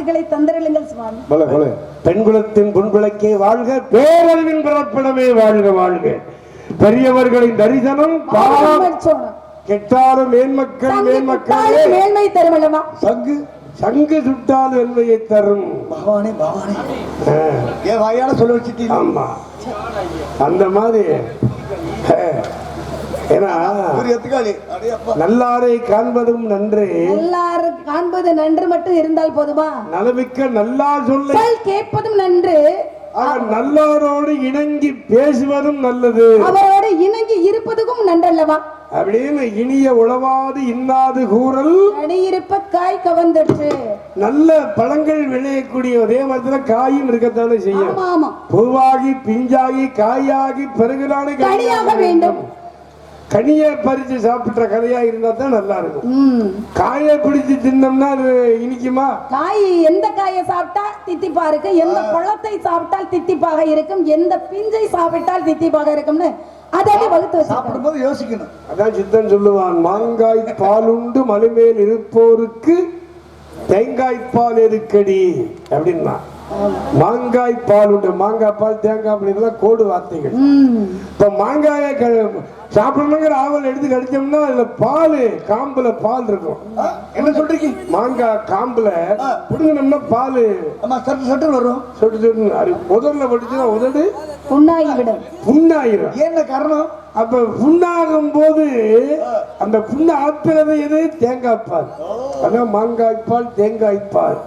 வாக்குகளை தந்திருங்கள் சுவாமி. பெண்குலத்தின் பொன்விளக்கே வாழ்க, பேரறிவின் பிறப்பிடமே வாழ்க வாழ்க. பெரியவர்களின் தரிசனம் கெட்டாலும் மேன்மக்கள் மேன்மக்கள் மேன்மை தருமல்லவா. சங்கு சுட்டால் வெண்மையை தரும். பகவானே பகவானே ஏன் வாயால சொல்ல வச்சுட்டீங்க? ஆமா, அந்த மாதிரி. ஏன்னா நல்லாரை காண்பதும் நன்று, நல்லாரை காண்பது நன்று மட்டும் இருந்தால் போதுமா? நலமிக்க நல்லார் சொல்லை கேட்பதும் நன்று, நல்லாரோடு இணங்கி பேசுவதும் நல்லது, அவரோடு இணங்கி இருப்பதும் நன்றல்லவா அப்படின்னு இனிய உளவாது இன்னாது கூறல் அடியிருப்ப காய் கவர்ந்துட்டு. நல்ல பழங்கள் விளையக்கூடிய ஒரே மரத்துல காயும் இருக்கத்தானே செய்யும். ஆமா, பூவாகி பிஞ்சாகி காயாகி பிறகுதானே கனியாக வேண்டும். கனிய பறிச்சு சாப்பிட்ட கதையா இருந்தா தான் நல்லா இருக்கும். காயை பிடிச்சு தின்னோம்னா அது இனிக்குமா? காய் எந்த காயை சாப்பிட்டா தித்திப்பா இருக்கு, எந்த பழத்தை சாப்பிட்டால் தித்திப்பாக இருக்கும், எந்த பிஞ்சை சாப்பிட்டால் தித்திப்பாக இருக்கும்னு அதாவது வகுத்து சாப்பிடும்போது யோசிக்கணும். அதான் சித்தன் சொல்லுவான், மாங்காய் பாலுண்டு மலைமேல் இருப்போருக்கு தேங்காய்பால் எதுக்கடி அப்படின்னா. மாங்காய் பால் உண்டு, மாங்காய் பால் தேங்காய் அப்படின்லாம் கோடு வார்த்தைகள். இப்ப மாங்காய சாப்பிடணுங்கிற ஆவல் எடுத்து கடிச்சோம்னா அதுல பால், காம்புல பால் இருக்கும். என்ன சொல்றீங்க? மாங்காய் காம்புல புடுங்கினோம்னா பால் சட்டு சட்டு வரும். சொட்டு சொட்டு அது உதடுல படிச்சுன்னா உதடு புண்ணாகிவிடும். புண்ணாயிரும். என்ன காரணம்? அப்ப புண்ணாகும் போது அந்த புண்ணு ஆத்துறது எது? தேங்காய் பால். அதான் மாங்காய் பால் தேங்காய் பால்.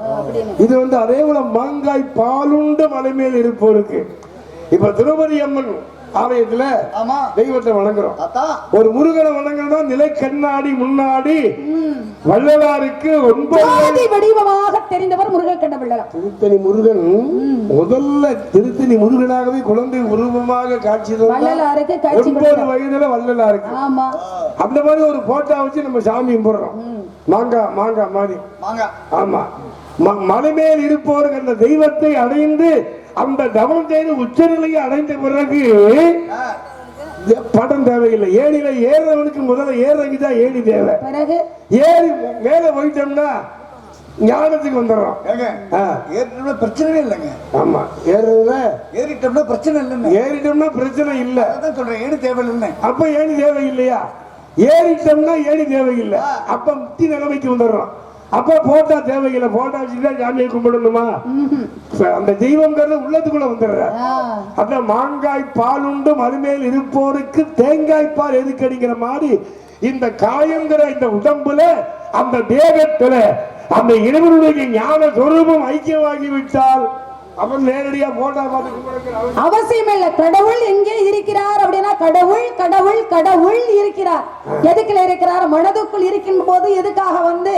இது வந்து அதே போல மாங்காய் பாலுண்டு மலை மேல் இருப்போருக்கு. இப்ப திரௌபதி அம்மன் ஆலயத்துல தெய்வத்தை வணங்குறோம். ஒரு முருகனை வணங்குறோம்னா நிலை கண்ணாடி முன்னாடி வள்ளலாருக்கு 9 வடிவமாக தெரிந்தவர் முருகன் கண்டபிள்ளை. திருத்தணி முருகன் முதல்ல திருத்தணி முருகனாகவே குழந்தை உருவமாக காட்சி 9 வயதுல வள்ளலாருக்கு. அந்த மாதிரி ஒரு போட்டோ வச்சு நம்ம சாமி கும்பிடுறோம். மாங்காய் மாதிரி. ஆமா, மலைமேல் இருப்பவர்கள் அந்த தெய்வத்தை அடைந்து அந்த தவம் செய்து உச்சநிலையை அடைந்த பிறகு படம் தேவையில்லை. ஏனில ஏறவனுக்கு முதல்ல ஏறதான் ஏணி தேவை. ஏறி மேல போயிட்டோம்னா ஞானத்துக்கு வந்துடுறோம். பிரச்சனை இல்லைங்க. ஆமா, ஏறிட்டோம்னா பிரச்சனை இல்லைன்னு. ஏறிட்டோம்னா பிரச்சனை இல்லை சொல்றேன். ஏணி தேவையில்லைன்னு. அப்ப ஏணி தேவை இல்லையா? ஏறிட்டோம்னா ஏணி தேவையில்லை. அப்ப முக்தி நிலைமைக்கு வந்துடுறோம். அப்ப போட்டா தேவையில்லை. போட்டா வச்சுதான் சாமியை கும்பிடணுமா? அந்த தெய்வம்ங்கிறது உள்ளத்துக்குள்ள வந்துடுற. அதான் மாங்காய் பால் உண்டு மறுமேல் இருப்போருக்கு தேங்காய் பால் எதுக்கடிங்கிற மாதிரி இந்த காயங்கிற இந்த உடம்புல அந்த தேகத்துல அந்த இறைவனுடைய ஞான சொரூபம் ஐக்கியமாகி விட்டால் அவன் நேரடியா போட்டா பார்த்து அவசியம் இல்ல. கடவுள் எங்கே இருக்கிறார் அப்படின்னா கடவுள் கடவுள் கடவுள் இருக்கிறார். எதுக்குள்ள இருக்கிறார்? மனதுக்குள் இருக்கின்ற போது எதுக்காக வந்து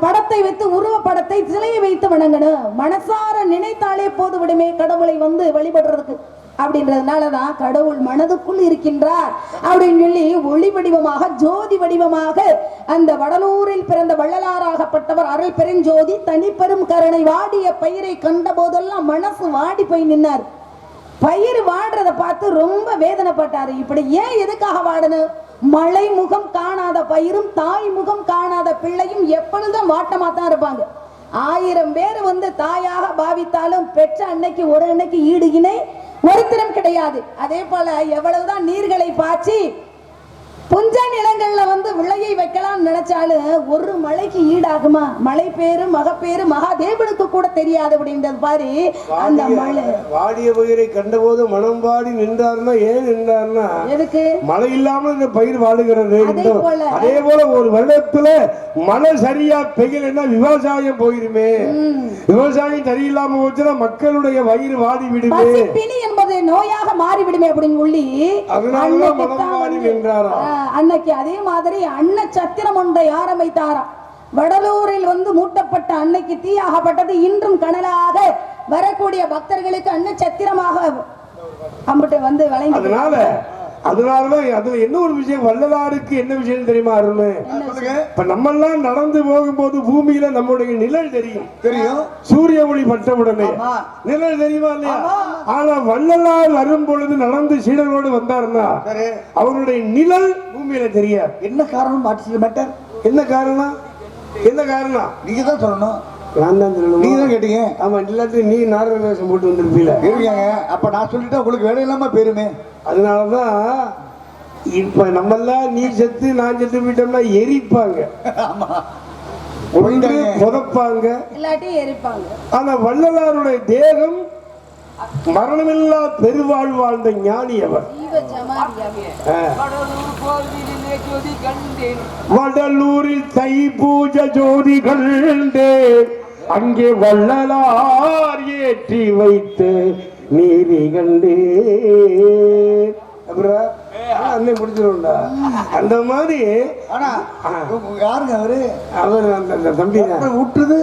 படத்தை வைத்து உருவ படத்தை சிலையை வைத்து வணங்கணும்? மனசார நினைத்தாலே போது விடுமே கடவுளை வந்து வழிபடுறதுக்கு. அப்படின்றதுனாலதான் கடவுள் மனதுக்குள் இருக்கின்றார் அப்படின்னு சொல்லி ஒளி வடிவமாக ஜோதி வடிவமாக அந்த வடலூரில் பிறந்த வள்ளலாராகப்பட்டவர் அருள் பெருஞ்சோதி தனிப்பெரும் கருணை வாடிய பயிரை கண்ட போதெல்லாம் மனசு வாடி போய் நின்னார். பயிர் வாடுறத பார்த்து ரொம்ப வேதனைப்பட்டாரு. இப்படி ஏன் எதுக்காக வாடணும்? மழை முகம் காணாத பயிரும் தாய் முகம் காணாத பிள்ளையும் எப்பொழுதும் வாட்டமா தான் இருப்பாங்க. 1000 பேர் வந்து தாயாக பாவித்தாலும் பெற்ற அன்னைக்கு ஒரு அன்னைக்கு ஈடு இணை ஒருத்தரும் கிடையாது. அதே போல எவ்வளவுதான் நீர்களை பாய்ச்சி புஞ்ச நிலங்கள்ல வந்து விளையை வைக்கலாம் நினைச்சாலும் ஒரு மழைக்கு ஈடாகுமா? மழை பேரு மகப்பேரு மகாதேவனுக்கு கூட தெரியாது அப்படின்றது பாரு. அந்த மழை வாடிய பயிரை கண்டபோது மனம் வாடி நின்றார்னா ஏன் நின்றார்னா எதுக்கு? மழை இல்லாம இந்த பயிர் வாடுகிறது. அதே போல ஒரு வருடத்துல மழை சரியா பெய்யலன்னா விவசாயம் போயிருமே. விவசாயம் சரியில்லாம போச்சுன்னா மக்களுடைய வயிறு வாடி விடுமே. பிணி என்பது நோயாக மாறிவிடுமே அப்படின்னு சொல்லி அதனாலதான் மனம் வாடி நின்றாரா அன்னைக்கு. அதே மாதிரி அன்ன சத்திரம் ஒன்றை ஆரம்பித்தாராம். வடலூரில் வந்து மூட்டப்பட்ட அன்னைக்கு தீயாகப்பட்டது இன்றும் கனலாக வரக்கூடிய பக்தர்களுக்கு அன்ன சத்திரமாக அம்பிட்டு வந்து வழங்கி. அதனாலதான் அதுல என்ன ஒரு விஷயம், வள்ளலாருக்கு என்ன விஷயம் தெரியுமா? அருமை, இப்ப நம்ம எல்லாம் நடந்து போகும்போது பூமியில நம்முடைய நிழல் தெரியும். சூரிய ஒளி பட்டவுடனே நிழல் தெரியுமா இல்லையா? ஆனா வள்ளலார் வரும் பொழுது நடந்து சீடர்களோடு வந்தாருன்னா அவருடைய நிழல் பூமியில தெரியாது. என்ன காரணம்? என்ன காரணம்? என்ன காரணம்? நீங்க தான் சொல்லணும். நான் தான் சொல்லணும். நீங்க தான் கேட்டீங்க. ஆமா, இல்லாட்டி நீ நாடக வேஷம் போட்டு வந்திருப்பீல. இருக்காங்க. அப்ப நான் சொல்லிட்டா உங்களுக்கு வேலை இல்லாம போயிருமே. அதனாலதான் இப்ப நம்மெல்லாம் நீ செத்து நான் செத்து போயிட்டோம்னா எரிப்பாங்க. ஆமா. ஒன்று புதைப்பாங்க, இல்லாட்டி எரிப்பாங்க. ஆனா வள்ளலாருடைய தேகம் மரணமில்லா பெருவாழ் வாழ்ந்த ஞானி அவர். ஜீவ சமாதியாக. வடலூரில் தை பூஜை ஜோதி கண்டேன், அங்கே வள்ளலார் ஏற்றி வைத்து நீதி கண்டேன். அப்புறம் அன்னை முடிச்சிடும்டா. அந்த மாதிரி ஆனா யாருங்க அவரு? அவர் அந்த தம்பி விட்டுது.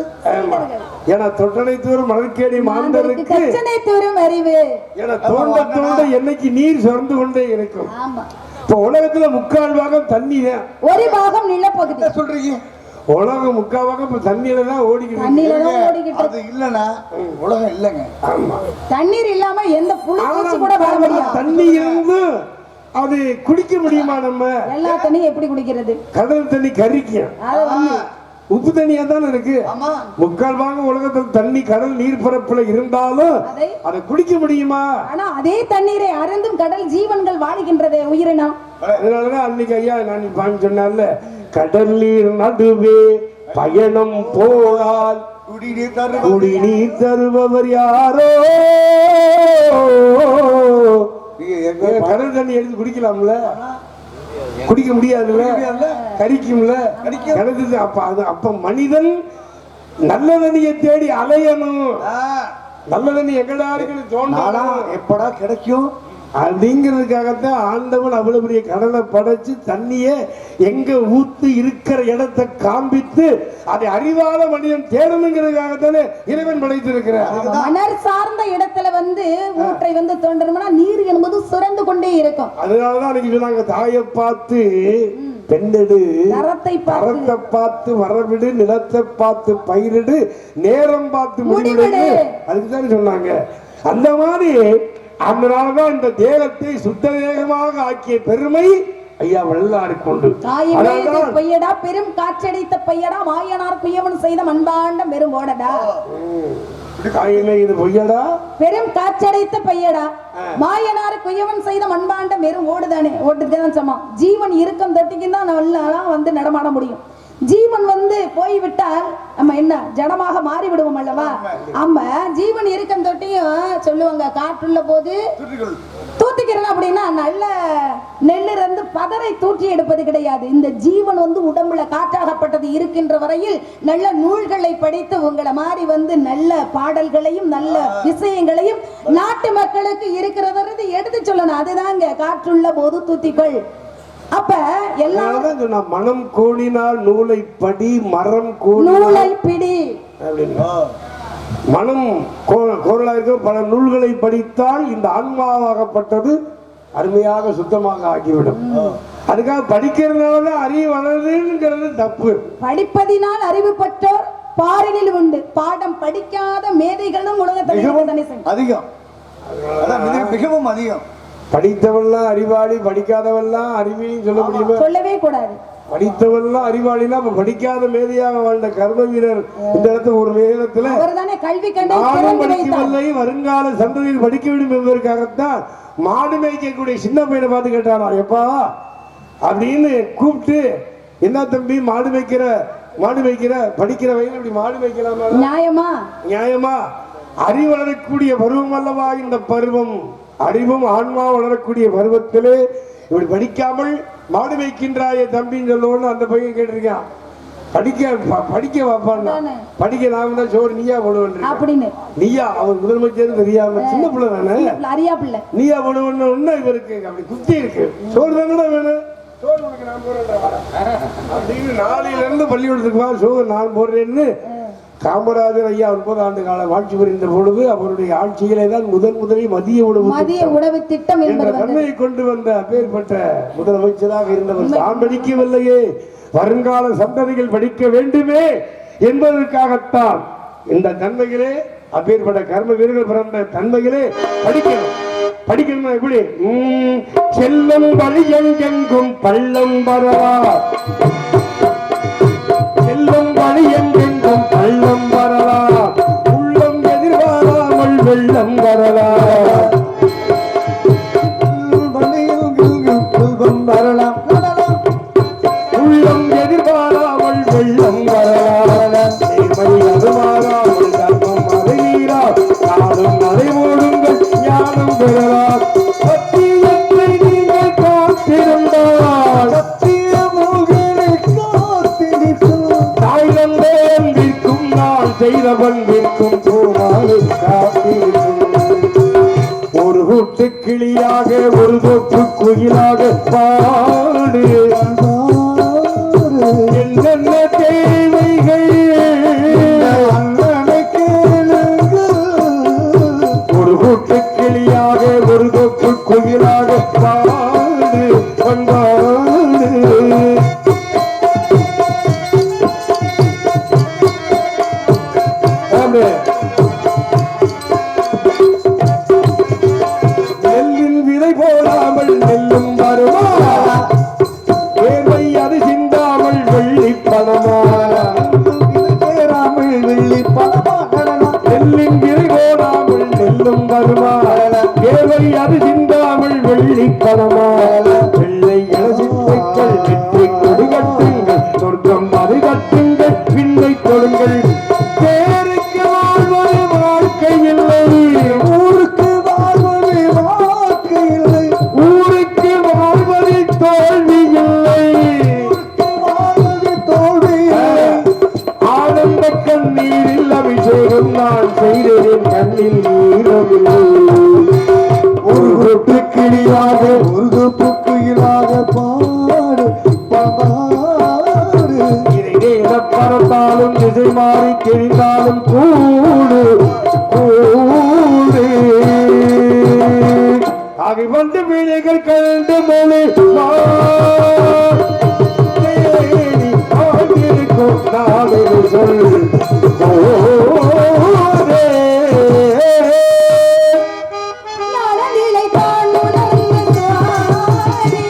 ஏன்னா தொட்டனைத்தூர் மலர்கேடி மாந்தருக்கு கச்சனை தூரும் அறிவு. ஏன்னா தோண்ட தோண்ட என்னைக்கு நீர் சுரந்து கொண்டே இருக்கும். ஆமா. இப்ப உலகத்துல 3/4 பாகம் தண்ணி தான். ஒரு பாகம் நிலப்பகுதி சொல்றீங்க. உலகம் 3/4 பாகம் இப்ப தண்ணியில தான் ஓடிக்கிட்டு தண்ணியில தான் ஓடிக்கிட்டு. அது இல்லனா உலகம் இல்லங்க. ஆமா. தண்ணீர் இல்லாம எந்த புழு பூச்சி கூட வாழ முடியாது. தண்ணி இருந்து அது குடிக்க முடியுமா? நம்ம எல்லா தண்ணியும் எப்படி குடிக்கிறது? கடல் தண்ணி கரிக்கும், அது வந்து உப்பு தண்ணியா தானே இருக்கு. ஆமா. 3/4 பாகம் உலகத்தில் தண்ணி கடல் நீர் பரப்புல இருந்தாலும் அதை குடிக்க முடியுமா? ஆனா அதே தண்ணீரை அருந்தும் கடல் ஜீவன்கள் வாழுகின்றதே உயிரினம். அதனாலதான் அன்னைக்கு ஐயா நான் பாங்க சொன்னால, கடல் நீர் நடுவே பயணம் போனால் குடிநீர் தருபவர் யாரோ. கடல் தண்ணி எடுத்து குடிக்கலாம்ல? குடிக்க முடியாதுல்ல, கரிக்கும்ல. கிணத்து அப்ப மனிதன் நல்ல தண்ணியை தேடி அலையணும். நல்ல தண்ணி எங்கடா இருக்குன்னு தோணும், எப்படா கிடைக்கும் அப்படிங்கிறதுக்காகத்தான் ஆண்டவன் அவ்வளவு பெரிய கடலை படைச்சு தண்ணிய எங்க ஊத்து இருக்கிற இடத்தை காண்பித்து அதை அறிவாத மனிதன் தேடணுங்கிறதுக்காகத்தானே இறைவன் படைத்திருக்கிறார். மணல் சார்ந்த இடத்துல வந்து ஊற்றை வந்து தோன்றணும்னா நீர் என்பது சுரந்து கொண்டே இருக்கும். அதனாலதான் அன்னைக்கு சொன்னாங்க, தாயை பார்த்து பெண்ணெடு, தரத்தை பார்த்து வரவிடு, நிலத்தை பார்த்து பயிரிடு, நேரம் பார்த்து முடிவிடு. அதுக்குதான் சொன்னாங்க. அந்த மாதிரி அதனாலதான் இந்த தேகத்தை சுத்த தேகமாக ஆக்கிய பெருமை ஐயா வள்ளலாருக்கு உண்டு. பையடா பெரும் காற்றடித்த பையடா மாயனார் குயவன் செய்த மண்பாண்டம் வெறும் ஓடடா. இது பொய்யடா பெரும் காற்றடைத்த பையடா மாயனார் குயவன் செய்த மண்பாண்டம் வெறும் ஓடுதானே. ஓட்டுதான் சமா. ஜீவன் இருக்கும் தொட்டிக்கு தான் நல்லா வந்து நடமாட முடியும். ஜீவன் வந்து போய்விட்டால் நம்ம என்ன ஜடமாக மாறி விடுவோம் அல்லவா? ஆமா. ஜீவன் இருக்கும் தொட்டியும் சொல்லுவாங்க, காற்றுள்ள போது தூத்திக்கிறேன் அப்படின்னா நல்ல நெல்லு இருந்து பதரை தூற்றி எடுப்பது கிடையாது. இந்த ஜீவன் வந்து உடம்புல காற்றாகப்பட்டது இருக்கின்ற வரையில் நல்ல நூல்களை படித்து உங்களை மாதிரி வந்து நல்ல பாடல்களையும் நல்ல விஷயங்களையும் நாட்டு மக்களுக்கு இருக்கிறது எடுத்து சொல்லணும். அதுதாங்க காற்றுள்ள போது தூத்திக்கொள். அப்ப எல்லாம் மனம் கோணினால் நூலை படி, மரம் நூலை பிடி. மனம் கோரலாக பல நூல்களை படித்தால் இந்த ஆன்மாவாகப்பட்டது அருமையாக சுத்தமாக ஆகிவிடும். அதுக்காக படிக்கிறதுனாலதான் அறிவு வளருதுங்கிறது தப்பு. படிப்பதினால் அறிவு பெற்றோர் பாரினில் உண்டு, பாடம் படிக்காத மேதைகளும் உலகத்தில் அதிகம், மிகவும் அதிகம். படித்தவெல்லாம் அறிவாளி, படிக்காதவெல்லாம் அறிவின்னு சொல்ல முடியுமா? சொல்லவே கூடாது. படித்தவெல்லாம் அறிவாளினா படிக்காத மேதையாக வாழ்ந்த கர்ம வீரர் இந்த இடத்துல ஒரு வேதத்துல நானும் படிக்கவில்லை, வருங்கால சந்ததியில் படிக்க வேண்டும் என்பதற்காகத்தான் மாடு மேய்க்கக்கூடிய சின்ன பையனை பார்த்து கேட்டானா, எப்பா அப்படின்னு கூப்பிட்டு, என்ன தம்பி மாடு மேய்க்கிற படிக்கிற வயதில் இப்படி மாடு மேய்க்கலாமா? நியாயமா? அறிவு வளரக்கூடிய பருவம் அல்லவா இந்த பருவம். அறிவும் ஆன்மா வளரக்கூடிய பருவத்திலே இப்படி படிக்காமல் மாடு வைக்கின்றாய தம்பின்னு சொல்லணும்னு அந்த பையன் கேட்டிருக்கான். படிக்க வாப்பான்னா, படிக்க நாம தான் சோறு நீயா போடுவேன். நீயா அவர் முதலமைச்சர் தெரியாம சின்ன பிள்ளை தானே, நீயா போடுவேன்னு இவருக்கு அப்படி குத்தி இருக்கு. சோறு தானே வேணும், சோறு உனக்கு நான் போறேன் அப்படின்னு நாளையில இருந்து பள்ளிக்கூடத்துக்கு வா, சோறு நான் போடுறேன்னு காமராஜர் ஐயா 9 ஆண்டு காலம் ஆட்சி புரிந்த பொழுது அவருடைய ஆட்சியிலே தான் முதலில் மதிய உணவு திட்டம் என்ற தன்மையை கொண்டு வந்த அப்பேற்பட்ட முதலமைச்சராக இருந்தவர் தான் படிக்கவில்லையே, வருங்கால சந்ததிகள் படிக்க வேண்டுமே என்பதற்காகத்தான் இந்த தன்மைகளே அப்பேற்பட்ட கர்ம வீரர்கள் பிறந்த தன்மைகளே படிக்கணும். எப்படி செல்லும் வழி எங்கெங்கும் பள்ளம் வரவா, செல்லும் வழி எங்கெங்கும் பள்ளம் வரவா, வெள்ளம் வரலாம் செல்வம் வரலாம் உள்ளம் எதிர்பாராமல் வெள்ளம் வரலாம் நேர்மை அது மாறாமல் தர்மம் அதை மீறா நாடும் அதை மூடுங்கள் ஞானம் பெறலாம் சத்தியத்தை நீங்கள் காத்திருந்தால் தாய் தந்தை அன்பிற்கும் நான் செய்தவன் விற்கும் போமாறு காத்திருக்கும் ஒரு கூட்டு கிளியாக ஒரு தொற்று குயிலாக பாடு என்னென்ன தேவைகள் ஒரு கூட்டு கிளியாக ஒரு தொற்று குயிலாக பாடு கொண்டாடு நெல்லின் விதை போடாமல் நெல்லும் வருமா தேவை அது சிந்தாமல் வெள்ளி பணமா வெள்ளி பணமா நெல்லின் விதை போடாமல் நெல்லும் வருமா தேவை அது சிந்தாமல் வெள்ளி பணமா வெள்ளை இளசித்தைகள் வெற்றி கொடி கட்டுங்கள் சொர்க்கம் அது கட்டுங்கள் விண்ணை கொடுங்கள் பேருக்கு வாழ்வது வாழ்க்கை இல்லை ஊருக்கு வாழ்வது வாழ்க்கை இல்லை ஊருக்கு வாழ்வது தோல்வி இல்லை வாழ்வது தோல்வி இல்லை ஆனந்த கண்ணீரில் அபிஷேகம் நான் செய்தேன் கண்ணில் ஈரமில்லை ஒரு தொட்டு கிளியாக ஒரு தொட்டு குயிலாக பாடு பாடு இதை பறந்தாலும் திசை மாறி தெரிந்தாலும் கூடு கூடு ஆகி வந்து வீணைகள் கண்டு மொழி இருக்கும் நாடு சொல் நலநிலை தான் உணர்ந்த சுவாமி.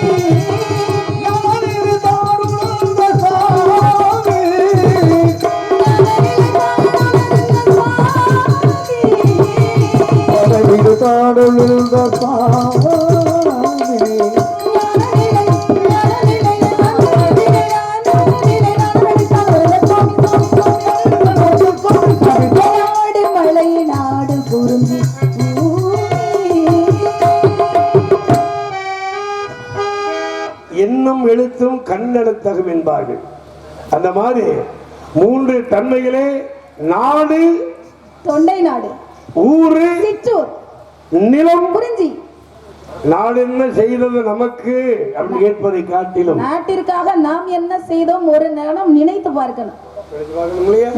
நலநிலை தான் உணர்ந்த சுவாமி. நலநிலை தான் உணர்ந்த சுவாமி. வீடு தாடுழுந்த சாமி நாடு மலை நாடு பொருந்தி எண்ணும் எழுத்தும் கண்ணெழுத்தகும் என்பார்கள் அந்த மாதிரி மூன்று தன்மைகளே நாடு தொண்டை நாடு ஊரு சிற்றூர் நிலம் குறிஞ்சி. நாடு என்ன செய்தது நமக்கு அப்படி கேட்பதை காட்டிலும் நாட்டிற்காக நாம் என்ன செய்தோம் ஒரு நேரம் நினைத்து பார்க்கணும். நினைச்சு பார்க்கணும் இல்லையா?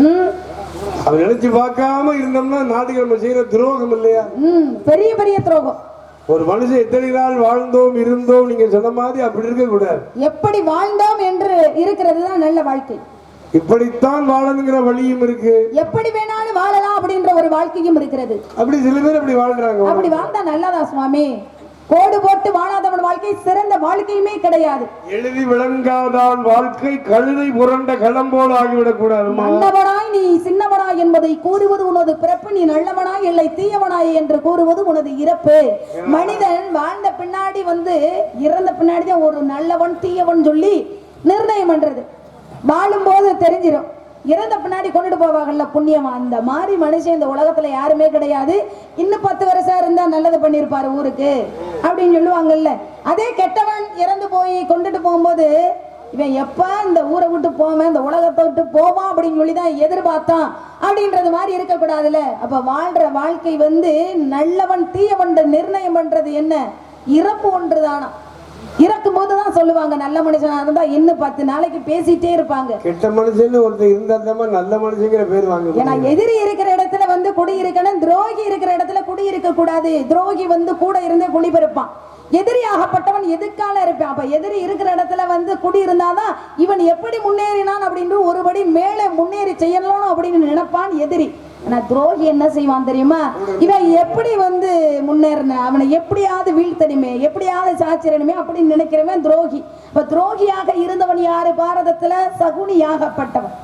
அதை நினைச்சு பார்க்காம இருந்தோம்னா நாட்டுக்கு நம்ம செய்யற துரோகம் இல்லையா? பெரிய பெரிய துரோகம். ஒரு மனுஷன் எத்தனை நாள் வாழ்ந்தோம் இருந்தோம் நீங்க சொன்ன மாதிரி அப்படி இருக்க கூடாது. எப்படி வாழ்ந்தோம் என்று இருக்கிறது தான் நல்ல வாழ்க்கை. இப்படித்தான் வாழணுங்கிற வழியும் இருக்கு. எப்படி வேணாலும் வாழலாம் அப்படின்ற ஒரு வாழ்க்கையும் இருக்கிறது. அப்படி சில பேர் அப்படி வாழ்றாங்க. அப்படி வாழ்ந்தா நல்லதா சுவாமி? கோடு போட்டு வாழாதவன் வாழ்க்கை சிறந்த வாழ்க்கையுமே கிடையாது. எழுதி விளங்காதான் வாழ்க்கை கழுதை புரண்ட களம் போல் ஆகிவிடக் கூடாது. நல்லவனாய் நீ சின்னவனாய் என்பதை கூறுவது உனது பிறப்பு, நீ நல்லவனாய் இல்லை தீயவனாய் என்று கூறுவது உனது இறப்பு. மனிதன் வாழ்ந்த பின்னாடி இறந்த பின்னாடி தான் ஒரு நல்லவன் தீயவன் சொல்லி நிர்ணயம் பண்றது. வாழும் போது தெரிஞ்சிடும், இறந்த பின்னாடி கொண்டுட்டு போவாங்கல்ல புண்ணியமா. அந்த மாதிரி மனுஷன் இந்த உலகத்துல யாருமே கிடையாது. இன்னும் 10 வருஷம் இருந்தா நல்லது பண்ணிருப்பாரு ஊருக்கு அப்படின்னு சொல்லுவாங்கல்ல. அதே கெட்டவன் இறந்து போய் கொண்டுட்டு போகும்போது இவன் எப்ப இந்த ஊரை விட்டு போவேன் இந்த உலகத்தை விட்டு போவான் அப்படின்னு சொல்லிதான் எதிர்பார்த்தான் அப்படின்றது மாதிரி இருக்க கூடாதுல்ல. அப்ப வாழ்ற வாழ்க்கை நல்லவன் தீயவன் நிர்ணயம் பண்றது என்ன? இறப்பு ஒன்றுதானா. இறக்கும் போதுதான் சொல்லுவாங்க நல்ல மனுஷனா இருந்தா இன்னும் 10 நாளைக்கு பேசிட்டே இருப்பாங்க. கெட்ட மனுஷன் ஒருத்தர் இருந்தா நல்ல மனுஷங்கிற பேர் வாங்க. ஏன்னா எதிரி இருக்கிற இடத்துல குடி இருக்கணும், துரோகி இருக்கிற இடத்துல குடி இருக்க கூடாது. துரோகி கூட இருந்தே குடி பெருப்பான். எதிரியாகப்பட்டவன் எதுக்கால இருப்பான். அப்ப எதிரி இருக்கிற இடத்துல குடி இருந்தாதான் இவன் எப்படி முன்னேறினான் அப்படின்னு ஒருபடி மேலே முன்னேறி செய்யணும் அப்படின்னு நினைப்பான் எதிரி. ஆனா துரோகி என்ன செய்வான் தெரியுமா? இவன் எப்படி முன்னேறின, அவனை எப்படியாவது வீழ்த்தணுமே, எப்படியாவது சாச்சிரணுமே அப்படின்னு நினைக்கிறவன் துரோகி. இப்ப துரோகியாக இருந்தவன் யாரு? பாரதத்துல சகுனியாகப்பட்டவன்.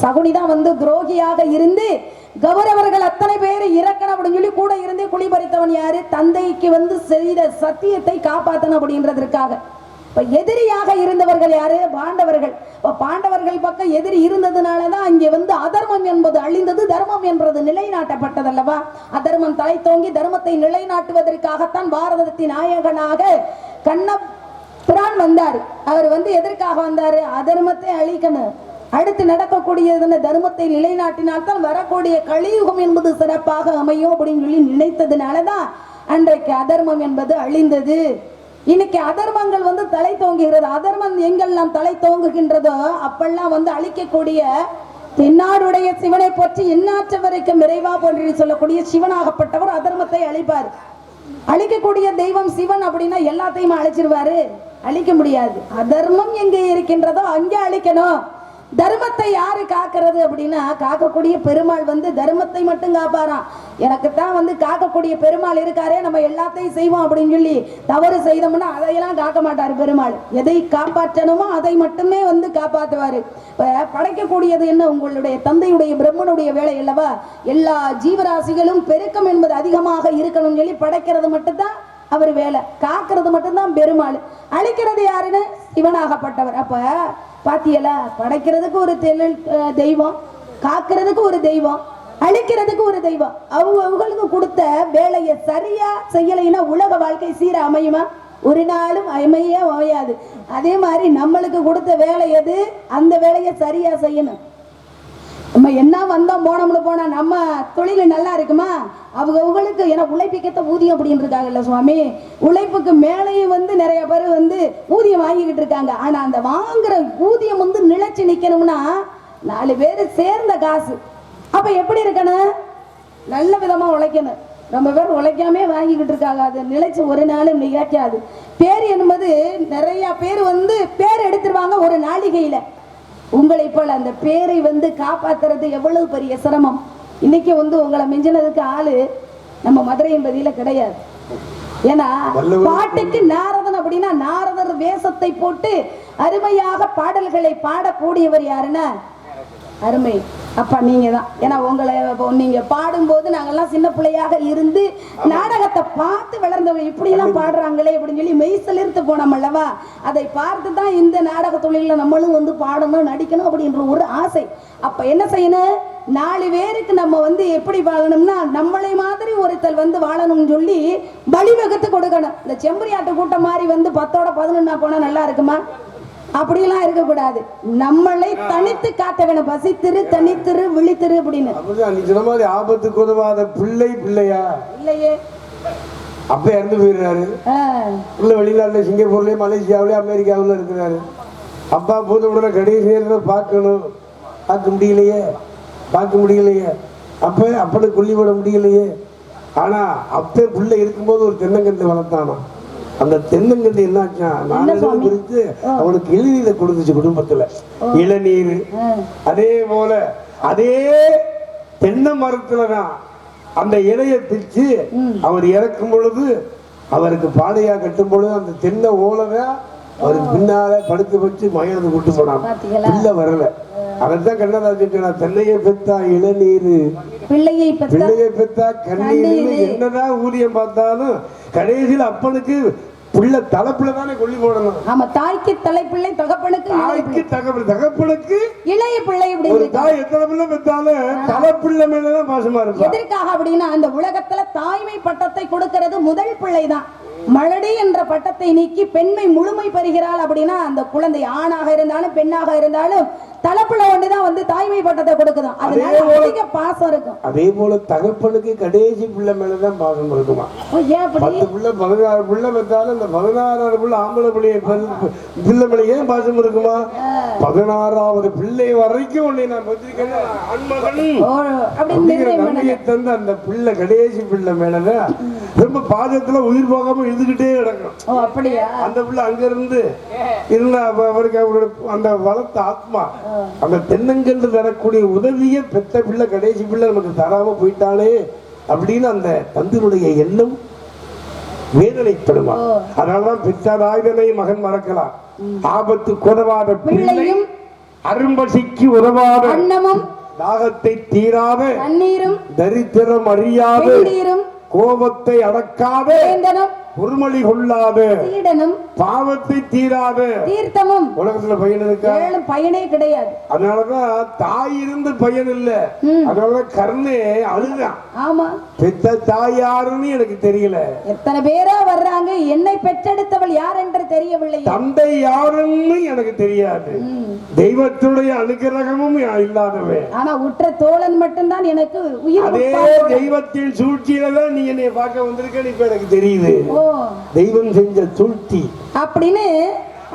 சகுனிதான் துரோகியாக இருந்து கௌரவர்கள் அத்தனை பேர் இறக்கணும் அப்படின்னு சொல்லி கூட இருந்தே குழி பறித்தவன் யாரு? தந்தைக்கு வந்து செய்த சத்தியத்தை காப்பாற்றணும் அப்படின்றதற்காக. இப்ப எதிரியாக இருந்தவர்கள் யாரு? பாண்டவர்கள். பாண்டவர்கள் பக்கம் எதிரி இருந்ததுனாலதான் இங்க வந்து அதர்மம் என்பது அழிந்தது, தர்மம் என்பது நிலைநாட்டப்பட்டது அல்லவா? அதர்மம் தலை தோங்கி தர்மத்தை நிலைநாட்டுவதற்காகத்தான் பாரதத்தின் நாயகனாக கண்ணபிரான் வந்தார். அவர் வந்து எதற்காக வந்தாரு? அதர்மத்தை அழிக்கணும், அடுத்து நடக்கக்கூடியது தர்மத்தை நிலைநாட்டினால்தான் வரக்கூடிய கலியுகம் என்பது சிறப்பாக அமையும் அப்படின்னு சொல்லி நினைத்ததுனாலதான் அன்றைக்கு அதர்மம் என்பது அழிந்தது. இன்னைக்கு அதர்மங்கள் வந்து தலை தோங்குகிறது. அதர்மம் எங்கெல்லாம் தலை தோங்குகின்றதோ அப்பெல்லாம் வந்து அழிக்கக்கூடிய தென்னாடுடைய சிவனை பற்றி எண்ணாற்ற வரைக்கும் விரைவா போன்று சொல்லக்கூடிய சிவனாகப்பட்டவர் அதர்மத்தை அழிப்பார். அழிக்கக்கூடிய தெய்வம் சிவன் அப்படின்னா எல்லாத்தையும் அழிச்சிருவாரு? அழிக்க முடியாது. அதர்மம் எங்கே இருக்கின்றதோ அங்கே அழிக்கணும். தர்மத்தை யாரு காக்கிறது அப்படின்னா காக்கக்கூடிய பெருமாள் வந்து தர்மத்தை மட்டும் காப்பாராம். எனக்குத்தான் வந்து காக்கக்கூடிய பெருமாள் இருக்காரே, நம்ம எல்லாத்தையும் செய்வோம் அப்படின்னு சொல்லி தவறு செய்தோம்னா அதையெல்லாம் காக்க மாட்டாரு பெருமாள். எதை காப்பாற்றணுமோ அதை மட்டுமே வந்து காப்பாற்றுவாரு. படைக்கக்கூடியது என்ன? உங்களுடைய தந்தையுடைய பிரம்மனுடைய வேலை அல்லவா? எல்லா ஜீவராசிகளும் பெருக்கம் என்பது அதிகமாக இருக்கணும்னு சொல்லி படைக்கிறது மட்டும்தான் அவர் வேலை. காக்கிறது மட்டும்தான் பெருமாள். அழிக்கிறது யாருன்னு? சிவனாகப்பட்டவர். அப்ப பாத்தியலா, படைக்கிறதுக்கு ஒரு தெய்வம், காக்கிறதுக்கு ஒரு தெய்வம், அழிக்கிறதுக்கு ஒரு தெய்வம். அவங்களுக்கு கொடுத்த வேலையை சரியா செய்யலைன்னா உலக வாழ்க்கை சீர அமையுமா? ஒரு நாளும் அமையே அமையாது. அதே மாதிரி நம்மளுக்கு கொடுத்த வேலை எது? அந்த வேலையை சரியா செய்யணும். நம்ம என்ன வந்தோம் போனோம்னு போனா நம்ம தொழில் நல்லா இருக்குமா? அவங்களுக்கு ஏன்னா உழைப்புக்கேற்ற ஊதியம் அப்படின்னு இருக்காங்கல்ல சுவாமி. உழைப்புக்கு மேலேயும் வந்து நிறைய பேர் வந்து ஊதியம் வாங்கிக்கிட்டு இருக்காங்க. ஆனா அந்த வாங்குற ஊதியம் வந்து நிலைச்சு நிக்கணும்னா 4 பேர் சேர்ந்த காசு. அப்ப எப்படி இருக்கணும்? நல்ல விதமா உழைக்கணும். ரொம்ப பேர் உழைக்காமே வாங்கிக்கிட்டு இருக்காங்க. அது நிலைச்சு ஒரு நாளும் நிகழ்ச்சாது. பேர் என்பது நிறைய பேர் வந்து பேர் எடுத்துருவாங்க ஒரு நாளிகையில. உங்களை போல அந்த பேரை வந்து காப்பாத்துறது எவ்வளவு பெரிய சிரமம். இன்னைக்கு வந்து உங்களை மிஞ்சினதுக்கு ஆளு நம்ம மதுரை என்பதில கிடையாது. ஏன்னா பாட்டுக்கு நாரதன் அப்படின்னா நாரதர் வேஷத்தை போட்டு அருமையாக பாடல்களை பாடக்கூடியவர் யாருன்னா அருமை அப்பா நீங்க தான். ஏன்னா உங்களை நீங்க பாடும்போது நாங்கெல்லாம் சின்ன பிள்ளையாக இருந்து நாடகத்தை பார்த்து வளர்ந்தவங்க இப்படி எல்லாம் பாடுறாங்களே அப்படின்னு சொல்லி மெய்சிலிருந்து போனோம் அல்லவா? அதை பார்த்து தான் இந்த நாடக தொழில நம்மளும் வந்து பாடணும், நடிக்கணும் அப்படின்ற ஒரு ஆசை. அப்ப என்ன செய்யணும்? 4 பேருக்கு நம்ம வந்து எப்படி வாழணும்னா நம்மளை மாதிரி ஒருத்தர் வந்து வாழணும்னு சொல்லி வழிவகுத்து கொடுக்கணும். இந்த செம்பரியாட்டு கூட்டம் மாதிரி வந்து 10ஓட 11 போனா நல்லா இருக்குமா? அப்படியெல்லாம் இருக்கக்கூடாது. நம்மளை தனித்து காட்ட வேணும். பசித்திரு, தனித்திரு, விழித்திரு அப்படின்னு. ஆபத்துக்கு உதவாத பிள்ளை பிள்ளையா இல்லையே, அப்ப இறந்து போயிடுறாரு. உள்ள வெளிநாட்டுல சிங்கப்பூர்லயே மலேசியாவிலயே அமெரிக்காவில இருக்கிறாரு. அப்பா போத உடனே கடைசி நேரத்தை பார்க்கணும், பார்க்க முடியலையே. அப்பனுக்கு கொல்லி விட முடியலையே. ஆனா அப்ப பிள்ளை இருக்கும்போது ஒரு தென்னங்கன்று வளர்த்தானா. அந்த தென்னங்கன்று என்னாச்சா நானும் குறித்து அவனுக்கு இளநீரை கொடுத்துச்சு குடும்பத்துல. இளநீர் அதே போல அதே தென்னை மரத்துலதான் அந்த இலையை பிச்சு அவர் இறக்கும் பொழுது அவருக்கு பாடையா கட்டும் பொழுது அந்த தென்னை ஓலைதான் அவருக்கு பின்னால படுத்து வச்சு மயிலது கூட்டு போனான். பிள்ளை வரல. அதைத்தான் கண்ணதாசன் தென்னையை பெத்தா இளநீர், பிள்ளையை பெத்தா கண்ணீர். என்னதான் ஊதியம் பார்த்தாலும் கடைசியில் அப்பனுக்கு பிள்ளை தலைப்புல தானே கொல்லி போடணும். ஆமா, தாய்க்கு தலைப்பிள்ளை, தகப்பனுக்கு இளைய பிள்ளை. ஒரு தாய் எத்தனை பிள்ளை பெற்றாலும் தலைப்பிள்ளை மேலதான் பாசமா இருக்கும். எதற்காக அப்படின்னா அந்த உலகத்துல தாய்மை பட்டத்தை கொடுக்கிறது முதல் பிள்ளைதான். மலடி என்ற பட்டத்தை நீக்கி பெண்மை முழுமை பெறுகிறாள் அப்படின்னா அந்த குழந்தை ஆணாக இருந்தாலும் பெண்ணாக இருந்தாலும் தலைப்புல ஒண்ணுதான் வந்து தாய்மை பட்டத்தை கொடுக்குதான். அதனால அதிக பாசம் இருக்கும். அதே போல தகப்பனுக்கு கடைசி பிள்ளை மேலதான் பாசம் இருக்குமா. 10 பிள்ளை 16 பிள்ளை பெற்றாலும் இந்த 16 பிள்ளை ஆம்பளை பிள்ளை மேல ஏன் பாசம் இருக்குமா? 16வது பிள்ளை வரைக்கும் உன்னை நான் பெற்றிருக்கேன் தந்து அந்த பிள்ளை கடைசி பிள்ளை மேலதான் ரொம்ப பாதத்துல உயிர் போகாம எழுதுகிட்டே கிடக்கும். அப்படியா? அந்த பிள்ளை அங்க இருந்து இருந்தா அவருக்கு அந்த வளர்த்த ஆத்மா அந்த தென்னங்கன்று தரக்கூடிய உதவியை பெற்ற பிள்ளை கடைசி பிள்ளை நமக்கு தராம போயிட்டாலே அப்படின்னு அந்த தந்தினுடைய எண்ணம் வேதனைப்படுமா. அதனாலதான் பெற்றாராய்தனை மகன் மறக்கலாம். ஆபத்து உதவாத பிள்ளையும் அரும்பசிக்கு உதவாத அன்னமும் தாகத்தை தீராத தண்ணீரும் தரித்திரம் அறியாத வெந்நீரும் கோபத்தை அடக்காத வேந்தனும் பொறுமொழி கொள்ளாத சீடனும் பாவத்தை தீராத தீர்த்தமும் உலகத்துல பையன் இருக்கா? ஏழும் பயனே கிடையாது. அதனாலதான் தாய் இருந்து பையன் இல்ல. அதனாலதான் கர்ணே அழுதான். ஆமா, பெத்த தாய் யாருன்னு எனக்கு தெரியல. எத்தனை பேரா வர்றாங்க, என்னை பெற்றெடுத்தவள் யார் என்று தெரியவில்லை. தந்தை யாருன்னு எனக்கு தெரியாது. தெய்வத்துடைய அனுகிரகமும் இல்லாதவன். ஆனா உற்ற தோழன் மட்டும்தான் எனக்கு உயிர். அதே தெய்வத்தின் சூழ்ச்சியில தான் நீ என்னை பார்க்க வந்திருக்க. இப்ப எனக்கு தெரியுது தெய்வம் செஞ்ச சூழ்ச்சி அப்படின்னு.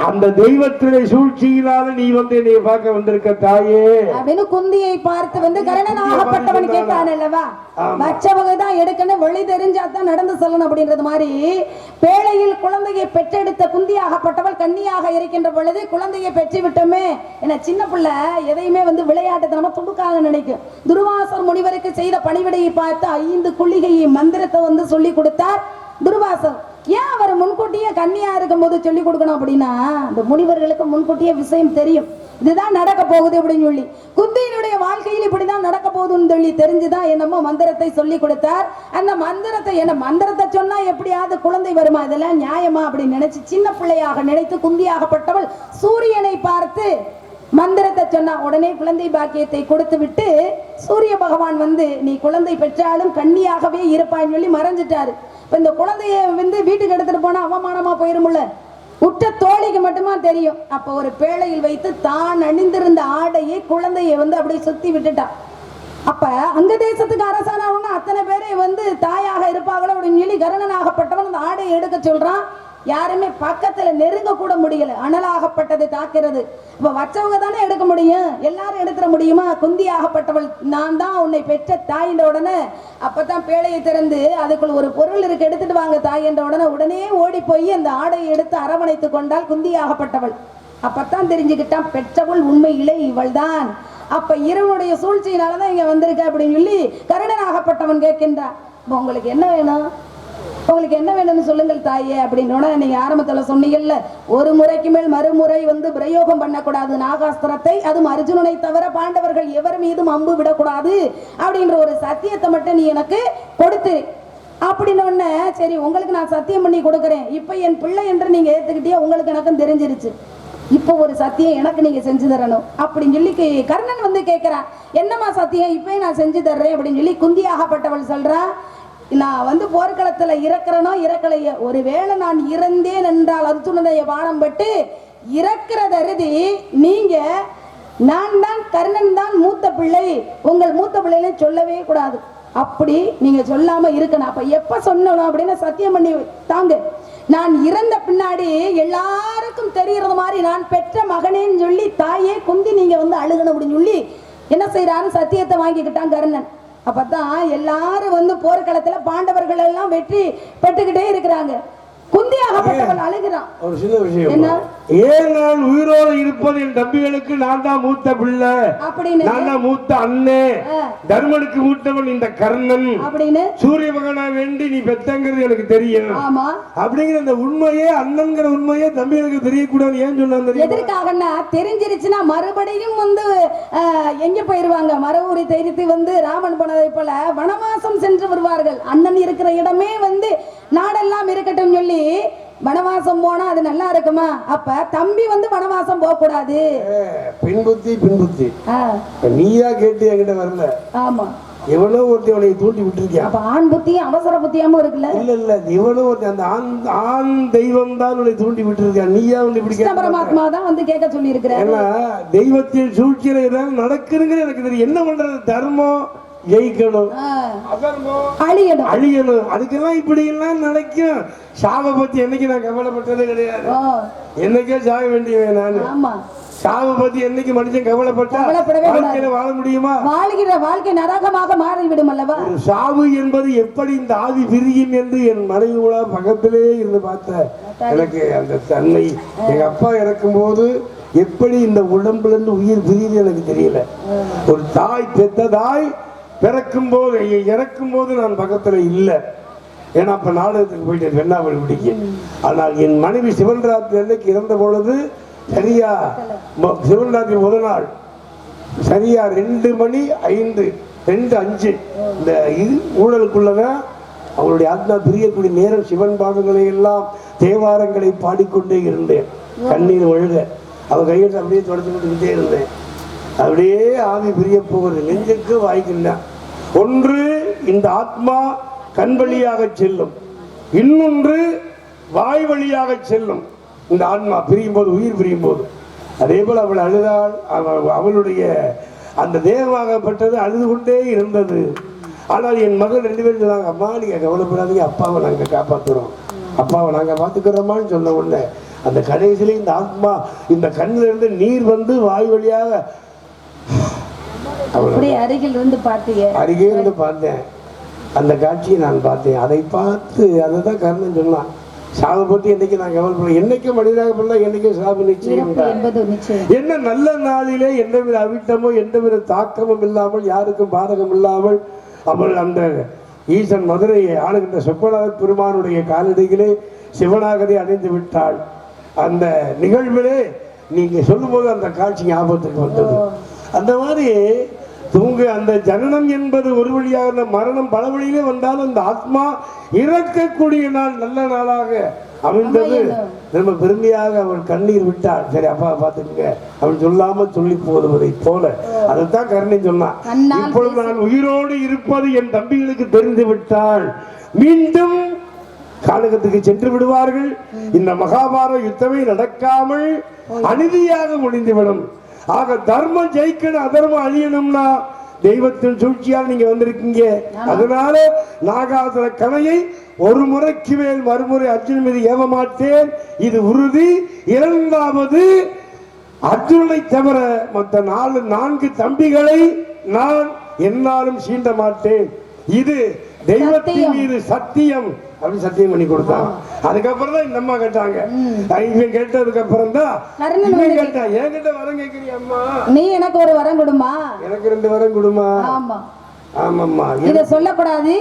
அந்த தெய்வத்துடைய சூழ்ச்சியினால நீ வந்து என்னை பார்க்க வந்திருக்க தாயே அப்படின்னு குந்தியை பார்த்து வந்து கரணனாகப்பட்டவன் கேட்டான் அல்லவா, வச்சவங்க தான் எடுக்கணும், வழி தெரிஞ்சாதான் நடந்து சொல்லணும் அப்படின்றது மாதிரி பேழையில் குழந்தையை பெற்றெடுத்த குந்தியாகப்பட்டவள் கன்னியாக இருக்கின்ற பொழுது குழந்தையை பெற்று விட்டோமே என சின்ன பிள்ளை எதையுமே வந்து விளையாட்டுத்தனமா துடுக்காக நினைக்கும். துர்வாசர் முனிவருக்கு செய்த பணிவிடையை பார்த்து 5 குளிகை மந்திரத்தை வந்து சொல்லி கொடுத்தார் துர்வாசர். ஏன் அவர் முன்கூட்டியே கன்னியா இருக்கும் போது சொல்லி கொடுக்கணும் அப்படின்னா, இந்த முனிவர்களுக்கு முன்கூட்டியே விஷயம் தெரியும், இதுதான் நடக்க போகுது அப்படின்னு சொல்லி. குந்தியினுடைய வாழ்க்கையில் இப்படிதான் நடக்க போகுதுன்னு சொல்லி தெரிஞ்சுதான் என்னமோ மந்திரத்தை சொல்லி கொடுத்தார். அந்த மந்திரத்தை என்ன மந்திரத்தை சொன்னா எப்படியாவது குழந்தை வருமா, இதெல்லாம் நியாயமா அப்படின்னு நினைச்சு சின்ன பிள்ளையாக நினைத்து குந்தியாகப்பட்டவள் சூரியனை பார்த்து மந்திரத்தை சொன்னா உடனே குழந்தை பாக்கியத்தை கொடுத்து விட்டு சூரிய பகவான் வந்து நீ குழந்தை பெற்றாலும் கன்னியாகவே இருப்பான்னு சொல்லி மறைஞ்சிட்டாரு. இப்ப இந்த குழந்தைய வந்து வீட்டுக்கு எடுத்துட்டு போனா அவமானமா போயிருமுல்ல, உற்ற தோழிக்கு மட்டுமா தெரியும். அப்ப ஒரு பேழையில் வைத்து தான் அணிந்திருந்த ஆடையை குழந்தையை வந்து அப்படியே சுத்தி விட்டுட்டா. அப்ப அங்க தேசத்துக்கு அரசானவங்க அத்தனை பேரை வந்து தாயாக இருப்பாங்களோ அப்படின்னு சொல்லி கர்ணனாகப்பட்டவன் அந்த ஆடையை எடுக்க சொல்றான். யாருமே பக்கத்துல நெருங்க கூட முடியல, அனலாகப்பட்டது தாக்கிறது. இப்ப வச்சவங்க தானே எடுக்க முடியும், எல்லாரும் எடுத்துட முடியுமா? குந்தியாகப்பட்டவள் நான் தான் உன்னை பெற்ற தாய் என்ற உடனே அப்பதான் பேழையை திறந்து அதுக்குள்ள ஒரு பொருள் இருக்கு, எடுத்துட்டு வாங்க தாய் என்ற உடனே ஓடி போய் அந்த ஆடையை எடுத்து அரவணைத்து கொண்டாள் குந்தியாகப்பட்டவள். அப்பதான் தெரிஞ்சுக்கிட்டான் பெற்றவள் உண்மையிலே இவள் தான். அப்ப இரவுடைய சூழ்ச்சியினாலதான் இங்க வந்திருக்க அப்படின்னு சொல்லி கர்ணனாகப்பட்டவன் கேட்கின்றான். உங்களுக்கு என்ன வேணும், உங்களுக்கு என்ன வேணும்னு சொல்லுங்கள் தாயே அப்படின்னா, நீங்க ஆரம்பத்துல சொன்னீங்கல்ல, ஒரு முறைக்கு மேல் மறுமுறை வந்து பிரயோகம் பண்ணக்கூடாது நாகாஸ்திரத்தை, அதுவும் அர்ஜுனனை தவிர பாண்டவர்கள் எவர் மீதும் அம்பு விடக்கூடாது அப்படின்ற ஒரு சத்தியத்தை மட்டும் நீ எனக்கு கொடுத்து அப்படின்னு. சரி உங்களுக்கு நான் சத்தியம் பண்ணி கொடுக்குறேன், இப்ப என் பிள்ளை என்று நீங்க ஏத்துக்கிட்டே உங்களுக்கு எனக்கும் தெரிஞ்சிருச்சு, இப்போ ஒரு சத்தியம் எனக்கு நீங்க செஞ்சு தரணும் அப்படின்னு சொல்லி கர்ணன் வந்து கேட்கிறான். என்னம்மா சத்தியம், இப்பயே நான் செஞ்சு தர்றேன் அப்படின்னு சொல்லி குந்தியாகப்பட்டவள் சொல்றா. நான் வந்து போர்க்களத்துல இறக்குறனோ இறக்கலையோ, ஒருவேளை நான் இறந்தேன் என்றால் அர்ஜுனனுடைய பானம் பட்டு இறக்குறத அருதி நீங்க நான் தான் கர்ணன் தான் மூத்த பிள்ளை, உங்கள் மூத்த பிள்ளைன்னு சொல்லவே கூடாது, அப்படி நீங்க சொல்லாம இருக்கணும். அப்ப எப்ப சொல்லணும் அப்படின்னு சத்தியம் பண்ணி தாங்க. நான் இறந்த பின்னாடி எல்லாருக்கும் தெரியறது மாதிரி நான் பெற்ற மகனேன்னு சொல்லி தாயே குந்தி நீங்க வந்து அழுகணும் அப்படின்னு சொல்லி என்ன செய்யறாரு, சத்தியத்தை வாங்கிக்கிட்டான் கர்ணன். அப்பதான் எல்லாரும் வந்து போர்க்களத்துல பாண்டவர்கள் எல்லாம் வெற்றி பெற்றுக்கிட்டே இருக்கிறாங்க. குந்தியாகப்பட்டவன் அழுகிறான். ஒரு சின்ன விஷயம், ஏன் நான் உயிரோடு இருப்பது என் தம்பிகளுக்கு நான் தான் மூத்த பிள்ளை அப்படின்னு, நான் தான் மூத்த அண்ணே, தர்மனுக்கு மூத்தவன் இந்த கர்ணன் அப்படின்னு சூரிய பகவான வேண்டி நீ பெத்தங்கிறது எனக்கு தெரியும். ஆமா அப்படிங்கிற அந்த உண்மையே, அண்ணன்கிற உண்மையே தம்பிகளுக்கு தெரியக்கூடாது. ஏன் சொன்னாங்க எதற்காகன்னா, தெரிஞ்சிருச்சுன்னா மறுபடியும் வந்து எங்க போயிருவாங்க, மரவூரி தெரித்து வந்து ராமன் போனதை போல வனவாசம் சென்று வருவார்கள். அண்ணன் இருக்கிற இடமே வந்து நாடெல்லாம் இருக்கட்டும் சொல்லி வனவாசம் போனா அது நல்லா இருக்குமா? அப்ப தம்பி வந்து வனவாசம் போக கூடாது. பின்புத்தி நீயா கேட்டு என்கிட்ட வரல. ஆமா, எவ்வளவு ஒருத்தி அவனை தூண்டி விட்டுருக்கியா? அப்ப ஆண் புத்தியும் அவசர புத்தியாம இருக்குல்ல. இல்ல எவ்வளவு ஒருத்தி அந்த ஆண் தெய்வம் தான் உன்னை தூண்டி விட்டுருக்கியா, நீயா வந்து இப்படி பரமாத்மா தான் வந்து கேட்க சொல்லி இருக்கிறேன். தெய்வத்தின் சூழ்ச்சியில ஏதாவது நடக்குதுங்கிற எனக்கு தெரியும். என்ன பண்றது, தர்மம் ஜெயிக்கணும், அழியணும், அதுக்கெல்லாம் இப்படி எல்லாம் நினைக்கும். சாவை பத்தி என்னைக்கு நான் கவலைப்பட்டதே கிடையாது. என்னைக்கே சாக வேண்டியவன் நானு. சாவை பத்தி என்னைக்கு மனுஷன் கவலைப்பட்டா வாழ்க்கையில வாழ முடியுமா? வாழ்கிற வாழ்க்கை நரகமாக மாறிவிடும் அல்லவா? சாவு என்பது எப்படி இந்த ஆவி பிரியும் என்று என் மனைவி கூட பக்கத்திலே இருந்து பார்த்த எனக்கு அந்த தன்மை, எங்க அப்பா இறக்கும் போது எப்படி இந்த உடம்புல இருந்து உயிர் பிரியுது எனக்கு தெரியல. ஒரு தாய், பெத்த தாய் பிறக்கும் போது இறக்கும் போது நான் பக்கத்துல இல்லை. ஏன்னா அப்ப நாடகத்துக்கு போயிட்டு வெண்ணாவல் பிடிக்க. ஆனால் என் மனைவி சிவன்ராத்திரி அன்னைக்கு இறந்த பொழுது சரியா சிவன்ராத்திரி முதல் நாள் சரியா 2:05 2:05 இந்த ஊழலுக்குள்ளதான் அவளுடைய ஆத்மா பிரியக்கூடிய நேரம். சிவன் பாடல்களை எல்லாம் தேவாரங்களை பாடிக்கொண்டே இருந்தேன், கண்ணீர் ஒழுக. அவன் கையில் அப்படியே தொடர்ந்து கொண்டுகிட்டே இருந்தேன். அப்படியே ஆவி பிரிய போவது நெஞ்சுக்கு வாய்க்கின்ற ஒன்று. இந்த ஆத்மா கண் வழியாக செல்லும், இன்னொன்று வாய் வழியாக செல்லும். இந்த ஆன்மா பிரியும் போது, உயிர் பிரியும் போது அதே போல் அவள் அழுதாள். அவளுடைய அந்த தேகமாகப்பட்டது அழுது கொண்டே இருந்தது. ஆனால் என் மகள் 2 பேரும் சொன்னாங்க, அம்மா நீங்க கவலைப்படாதீங்க, அப்பாவை நாங்கள் காப்பாற்றுறோம், அப்பாவை நாங்கள் பார்த்துக்கிறோமான்னு சொன்ன உடனே அந்த கடைசியில இந்த ஆத்மா இந்த கண்ணில் இருந்து நீர் வந்து வாய் வழியாக அருகில் இருந்து பார்த்தீங்க. அருகே இருந்து பார்த்தேன். அந்த காட்சியை நான் பார்த்தேன். அதை பார்த்து அதுதான் கர்ணன் சொன்னான், சாவை பற்றி என்னைக்கு நான் கவலைப்பட, என்னைக்கும் மனிதனாக பண்ண என்னைக்கும் சாவு நிச்சயம். என்ன நல்ல நாளிலே எந்தவித அவிட்டமோ எந்தவித தாக்கமும் இல்லாமல் யாருக்கும் பாதகம் இல்லாமல் அவள் அந்த ஈசன் மதுரையை ஆளுகின்ற சொப்பநாத பெருமானுடைய காலடிகளே சிவனாகவே அடைந்து விட்டாள். அந்த நிகழ்விலே நீங்க சொல்லும்போது அந்த காட்சி ஞாபகத்துக்கு வந்தது. அந்த மாதிரி தூங்க அந்த ஜனனம் என்பது ஒரு வழியாக, மரணம் பல வழியிலே வந்தாலும் இந்த ஆத்மா இறக்கக்கூடிய நாள் நல்ல நாளாக அமைந்தது. நம்ம பெருமையாக அவள் கண்ணீர் விட்டாள். சரி அப்பா பார்த்துக்கங்க அவள் சொல்லாம சொல்லி போடுவதை போல அதைத்தான் கருணை சொன்னான். இப்பொழுது நான் உயிரோடு இருப்பது என் தம்பிகளுக்கு தெரிந்து விட்டால் மீண்டும் காலகத்துக்கு சென்று விடுவார்கள். இந்த மகாபாரத யுத்தமே நடக்காமல் அநீதியாக முடிந்துவிடும். ஆக தர்மம் ஜெயிக்கணும், அதர்மம் அழியணும்னா தெய்வத்தின் சூழ்ச்சியால் நீங்க வந்திருக்கீங்க. அதனால நாகாசுர கணையை ஒரு முறைக்கு மேல் மறுமுறை அர்ஜுனன் மீது ஏவ மாட்டேன், இது உறுதி. 2வது அர்ஜுனனை தவிர மற்ற 4 தம்பிகளை நான் என்னாலும் சீண்ட மாட்டேன், இது தெய்வத்தின் மீது சத்தியம் அப்படின்னு சத்தியம் பண்ணி கொடுத்தாங்க. அதுக்கப்புறம் தான் இந்த அம்மா கேட்டாங்க. இவன் கேட்டதுக்கு அப்புறம் தான் இவன் கேட்டா, என்கிட்ட வரம் கேட்கிறியா அம்மா, நீ எனக்கு ஒரு வரம் கொடுமா, எனக்கு 2 வரம் கொடுமா. ஆமா ஆமாம்மா, இதை சொல்லக்கூடாது.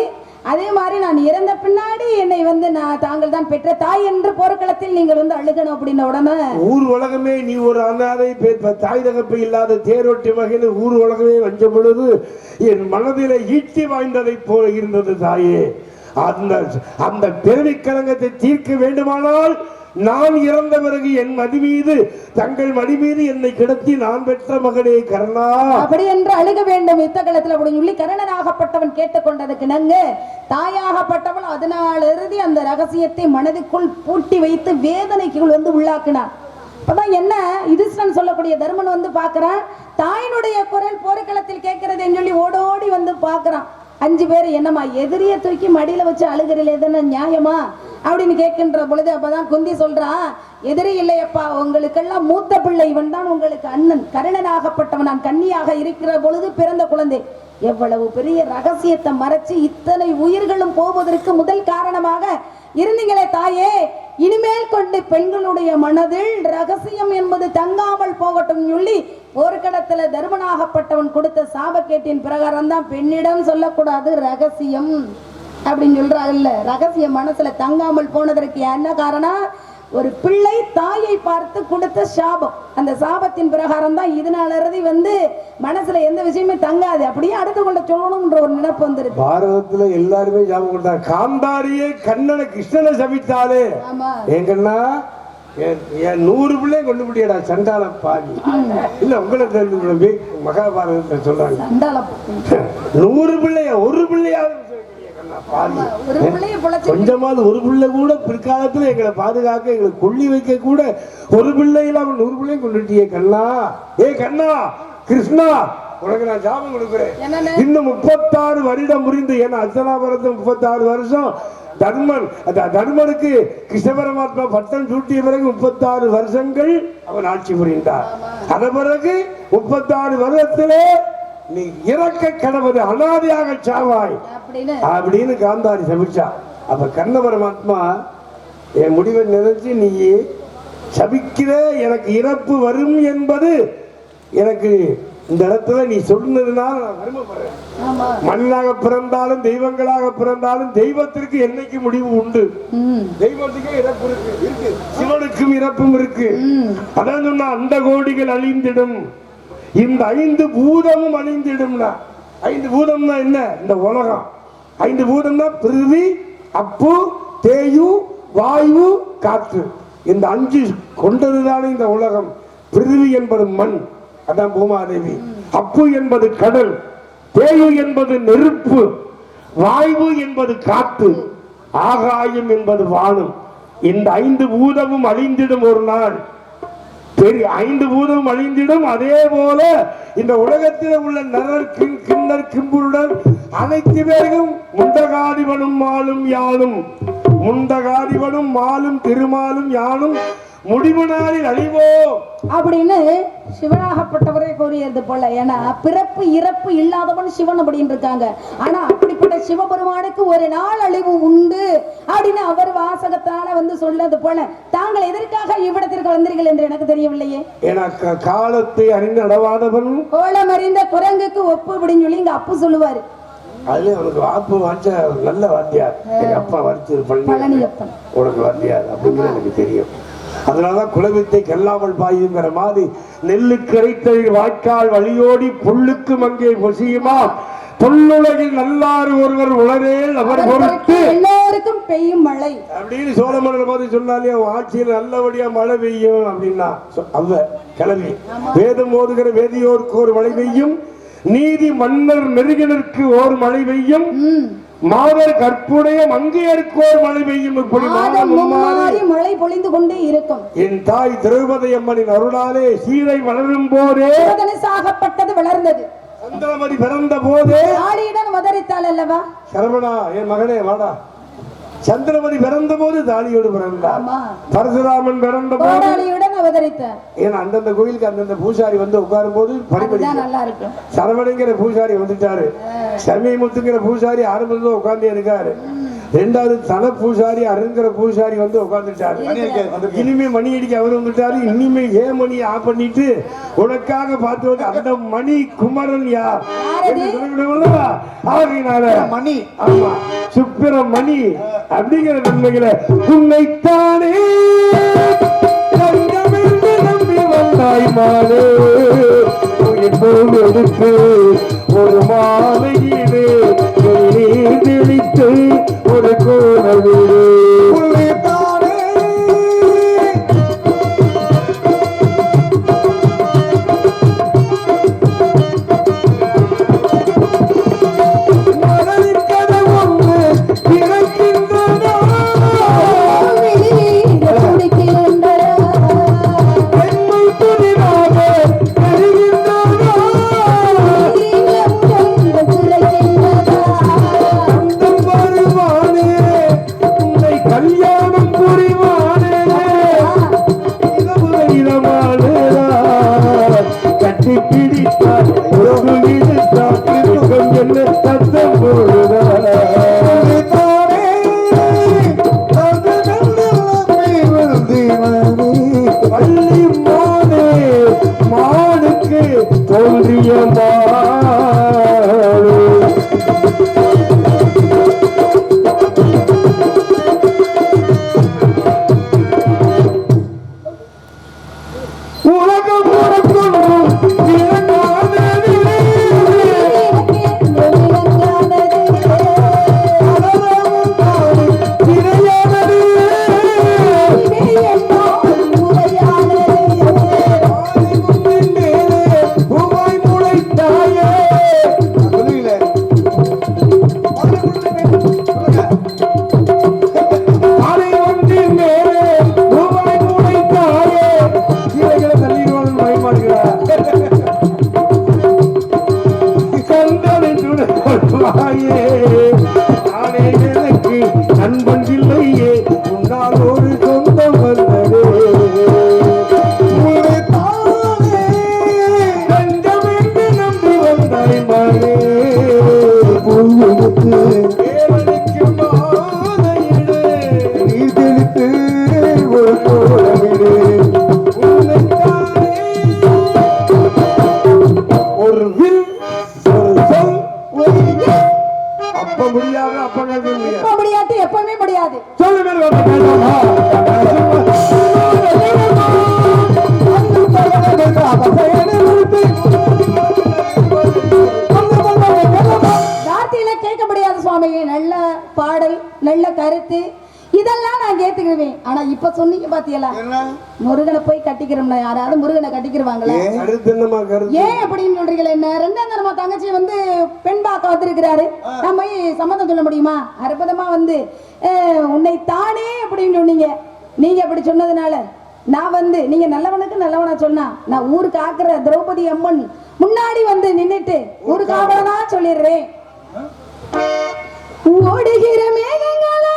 அதே மாதிரி நான் இறந்த பின்னாடி என்னை வந்து நான் தாங்கள் தான் பெற்ற தாய் என்று போர்க்களத்தில் நீங்கள் வந்து அழுகணும் அப்படின்ன உடனே ஊர் உலகமே நீ ஒரு அனாதை தாய் தகப்பை இல்லாத தேரோட்டி மகன் ஊர் உலகமே வஞ்ச பொழுது என் மனதிலே ஈட்டி வாய்ந்ததை போல இருந்தது தாயே. அந்த பெருமை கலங்கத்தை தீர்க்க வேண்டுமானால் நான் இறந்த பிறகு என் மடி மீது தங்கள் மடி மீது என்னை கிடத்தி நான் பெற்ற மகனே கர்ணா அப்படி என்று அழுக வேண்டும் யுத்தகலத்தில் அப்படின்னு சொல்லி கர்ணனாகப்பட்டவன் கேட்டுக்கொண்டதுக்கு நங்க தாயாகப்பட்டவள் அதனால் இறுதி அந்த ரகசியத்தை மனதுக்குள் பூட்டி வைத்து வேதனைக்குள் வந்து உள்ளாக்கினார். அப்பதான் என்ன யுதிஷ்டன் சொல்லக்கூடிய தர்மன் வந்து பாக்குறான், தாயினுடைய குரல் போர்க்களத்தில் கேட்கிறதுன்னு சொல்லி ஓடோடி வந்து பாக்குறான். 5 பேர் என்னம்மா எதிரிய தூக்கி மடியில வச்சு அழுகிறீங்களே, எதுனா நியாயமா அப்படின்னு கேட்கின்ற பொழுது அப்பதான் குந்தி சொல்றான், எதிரி இல்லையப்பா, உங்களுக்கெல்லாம் மூத்த பிள்ளை, இவன் தான் உங்களுக்கு அண்ணன், கர்ணனாகப்பட்டவன், நான் கன்னியாக இருக்கிற பொழுது பிறந்த குழந்தை. எவ்வளவு பெரிய ரகசியத்தை மறைச்சு இத்தனை உயிர்களும் போவதற்கு முதல் காரணமாக இருந்தீங்களே தாயே, இனிமேல் கொண்டு பெண்களுடைய மனதில் ரகசியம் என்பது தங்காமல் போகட்டும் சொல்லி போர்க்களத்துல தர்மனாகப்பட்டவன் கொடுத்த சாபக்கேட்டின் பிரகாரம் தான் பெண்ணிடம் சொல்லக்கூடாது ரகசியம் அப்படின்னு சொல்றாங்கல்ல. ரகசியம் மனசுல தங்காமல் போனதற்கு என்ன காரணம், ஒரு பிள்ளை தாயை பார்த்து கொடுத்த சாபம். அந்த சாபத்தின் பிரகாரம் தான் இதனால வந்து மனசுல எந்த விஷயமே தங்காது, அப்படியே அடுத்து கொண்ட சொல்லணும்ன்ற ஒரு நினைப்பு வந்துருக்கு. பாரதத்துல எல்லாருமே சாபம் கொடுத்தாங்க. காந்தாரியே கண்ணனை கிருஷ்ணனை சபித்தாலே எங்கன்னா 100 பிள்ளை கொண்டு முடியடா சண்டால பாதி இல்ல. உங்களுக்கு மகாபாரதத்தை சொல்றாங்க 100 பிள்ளைய ஒரு பிள்ளையாவது கொஞ்சமாவது ஒரு பிள்ளை கூட பிற்காலத்துல எங்களை பாதுகாக்க எங்களை கொல்லி வைக்க கூட ஒரு பிள்ளை இல்லாம 100 பிள்ளையும் கொண்டுட்டியே கண்ணா. ஏ கண்ணா கிருஷ்ணா, உனக்கு நான் ஜாபம் கொடுக்குறேன். இன்னும் 36 வருடம் புரிந்து, ஏன்னா அர்ச்சனாபுரத்து 36 வருஷம் தர்மனுக்கு கிருஷ்ண பரமாத்மா பட்டம் சூட்டிய பிறகு 36 வருஷங்கள் அவன் ஆட்சி புரிந்தார். அத பிறகு 36 வருடத்திலே நீ இறக்க கடவுது அனாதையாக சாவாய் அப்படின்னு காந்தாரி சபிச்சா. அப்ப கர்ண பரமாத்மா என் முடிவை நினைச்சு நீ சபிக்கிற, எனக்கு இறப்பு வரும் என்பது எனக்கு இந்த இடத்துல நீ சொன்னதுனால நான் வருமப்படுறேன். மண்ணாக பிறந்தாலும் தெய்வங்களாக பிறந்தாலும் தெய்வத்திற்கு என்னைக்கு முடிவு உண்டு. தெய்வத்துக்கே இறப்பு இருக்கு, சிவனுக்கும் இறப்பும் இருக்கு. அதான் சொன்னா அந்த கோடிகள் அழிந்திடும், இந்த 5 பூதமும் அழிந்திடும்னா, 5 பூதம்னா என்ன? இந்த உலகம். 5 பூதம்னா பிருதி, அப்பு, தேயு, வாயு, காற்று. இந்த 5 கொண்டதுதானே இந்த உலகம். பிருதி என்பது மண், அதான் பூமாதேவி. அப்பு என்பது கடல், தேயு என்பது நெருப்பு, வாயு என்பது காற்று, ஆகாயம் என்பது வானம். இந்த 5 பூதமும் அழிந்திடும் ஒரு நாள். 5 பூதமும் அழிந்திடும். அதே போல இந்த உலகத்தில் உள்ள நரர், கிண்ணர், கிம்புருடன் அனைத்து பேரும் முண்டகாதிபனும் மாலும் யானும், முண்டகாதிபனும் மாலும் திருமாலும் யானும் முடிவு நாளில் அழிவோம் அப்படின்னு சிவனாகப்பட்டவரே கூறியது போல. ஏன்னா பிறப்பு இறப்பு இல்லாதவன் சிவன் அப்படின்னு இருக்காங்க. ஆனா அப்படிப்பட்ட சிவபெருமானுக்கு ஒரு நாள் அழிவு உண்டு அப்படின்னு அவர் வாசகத்தால வந்து சொன்னது போல தாங்கள் எதற்காக இவ்விடத்திற்கு வந்தீர்கள் என்று எனக்கு தெரியவில்லையே. ஏன்னா காலத்தை அறிந்து நடவாதவன் கோலம் அறிந்த குரங்குக்கு ஒப்பு அப்படின்னு சொல்லி இங்க அப்பு சொல்லுவாரு. அதுல அவனுக்கு வாப்பு வாச்ச நல்ல வாத்தியார். எங்க அப்பா வரிச்சது பழனியப்பன் உனக்கு வாத்தியார் அப்படிங்கிறது எனக்கு தெரியும். அதனாலதான் குலவித்தை கல்லாமல் பாயுங்கிற மாதிரி நெல்லுக்கு இறைத்த வாய்க்கால் வழியோடி புல்லுக்கும் அங்கே பொசியுமா தொல்லுலகில் நல்லாறு ஒருவர் உளரேல் அவர் பொறுத்து எல்லோருக்கும் பெய்யும் மழை அப்படின்னு சோழமன்னர் போது சொன்னாலே ஆட்சியில் நல்லபடியா மழை பெய்யும் அப்படின்னா அவ கிளம்பி வேதம் ஓதுகிற வேதியோருக்கு ஒரு மழை பெய்யும், நீதி மன்னர் நெருகினருக்கு ஒரு மழை பெய்யும், மாதர் கற்புடைய மங்கையருக்கு ஒரு மழை பெய்யும். இப்படி மழை பொழிந்து கொண்டே இருக்கும். என் தாய் திரௌபதி அம்மனின் அருளாலே சீரை வளரும் போதே சாகப்பட்டது வளர்ந்தது. சந்திரமதி பிறந்த போதே தாலியுடன் வதரித்தாள் அல்லவா? சரவணா என் மகனே வாடா. சந்திரமதி பிறந்த போது தாலியோடு பிறந்தார். பரசுராமன் பிறந்த போது அவதரித்தார். ஏன்னா அந்தந்த கோயிலுக்கு அந்தந்த பூசாரி வந்து உட்காரும் போது சரவணங்கிற பூசாரி வந்துட்டாரு, சமயமுத்துங்கிற பூசாரி ஆரம்பத்துல உட்கார்ந்தே இருக்காரு. 2வது தன பூசாரி அருங்கிற பூசாரி வந்து உட்கார்ந்துட்டாரு. இனிமே மணி அடிக்க அவர் வந்துட்டாரு. இனிமே ஏன் மணியை ஆஃப் பண்ணிட்டு உனக்காக பார்த்து அந்த மணி குமரன் யார் ஆகினால மணி ஆமா சுப்பிரமணி அப்படிங்கிற நன்மைகளை உன்னைத்தானே நம்பி வந்தாய் மாலே எடுத்து ஒரு மாலையிலே தெளித்து ஒரு கோலவிலே பாத்தியலா? என்ன முருகனை போய் கட்டிக்கிறோம்னா யாராவது முருகனை கட்டிக்கிருவாங்களா? கருத்து என்னமா கருத்து? ஏன் அப்படின்னு சொல்றீங்களே? என்ன ரெண்டாம் தரமா தங்கச்சி வந்து பெண் பார்க்க வந்திருக்கிறாரு, நம்ம போய் சம்மதம் சொல்ல முடியுமா? அற்புதமா வந்து உன்னை தானே அப்படின்னு சொன்னீங்க. நீங்க அப்படி சொன்னதுனால நான் வந்து நீங்க நல்லவனுக்கு நல்லவனா சொன்னா நான் ஊருக்கு ஆக்குற திரௌபதி அம்மன் முன்னாடி வந்து நின்னுட்டு ஊருக்கு ஆவலனா சொல்லிடுறேன். ஓடுகிற மேகங்களா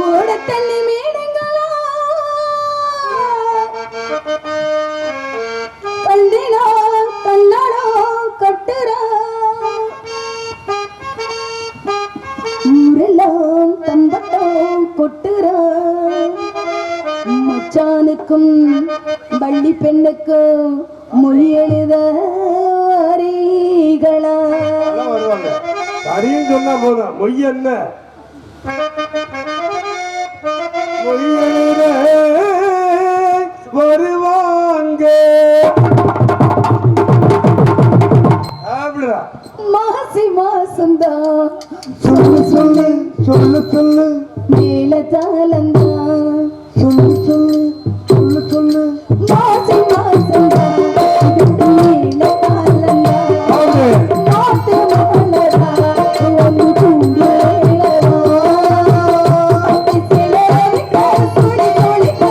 ஓட தள்ளி மேடங்களா கண்டினா கண்ணாடோ கட்டுறா ஊரெல்லாம் தம்பட்டம் கொட்டுறா மச்சானுக்கும் வள்ளி பெண்ணுக்கும் மொழி எழுத வாரீகளா? வருவாங்க. சரின்னு சொன்னா போதும். மொய் என்ன? மொய் எழுத வருவாங்க. அப்படிடா. மாசி மாசம்தான் சொல்லு சொல்லு சொல்லு சொல்லு மேல தாளந்தான் சொல்லு சொல்லு சொல்லு சொல்லு மாசி மாசம்தான் மேல தாளந்தான் வாங்க. நாட்டு மலரா ஒன்று கூடுவேலவா பட்டி சிலரிக்க சுடி சுடிக்க